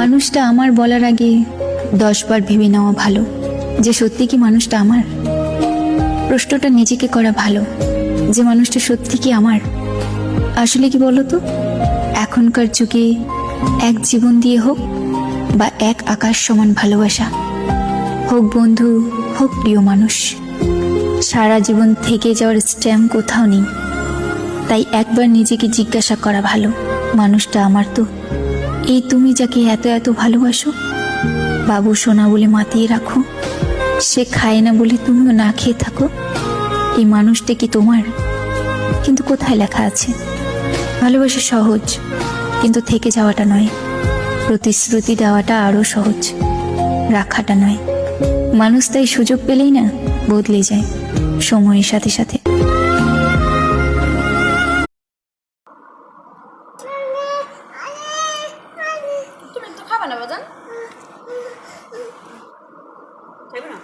মানুষটা আমার বলার আগে 10 বার ভেবে নেওয়া ভালো যে সত্যি কি মানুষটা আমার। প্রশ্নটা নিজেকে করা ভালো যে মানুষটা সত্যি কি আমার। আসলে কি বলতো, এখনকার যুগে এক জীবন দিয়ে হোক বা এক আকাশ সমান ভালোবাসা, হোক বন্ধু হোক প্রিয় মানুষ, সারা জীবন থেকে যাওয়ার স্ট্যাম্প কোথাও নেই। তাই একবার নিজেকে জিজ্ঞাসা করা ভালো, মানুষটা আমার তো? এই তুমি যাকে এত এত ভালোবাসো, বাবু সোনা বলে মাতিয়ে রাখো, সে খায় না বলে তুমিও না খেয়ে থাকো, এই মানুষটা কি তোমার? কিন্তু কোথায় লেখা আছে ভালোবাসা সহজ, কিন্তু থেকে যাওয়াটা নয়। প্রতিশ্রুতি দেওয়াটা আরো সহজ, রাখাটা নয়। মানুষ তাই সুযোগ পেলেই না বদলে যায় সময়ের সাথে সাথে। তুমি তো খাবা না বাজান, খাইবে না?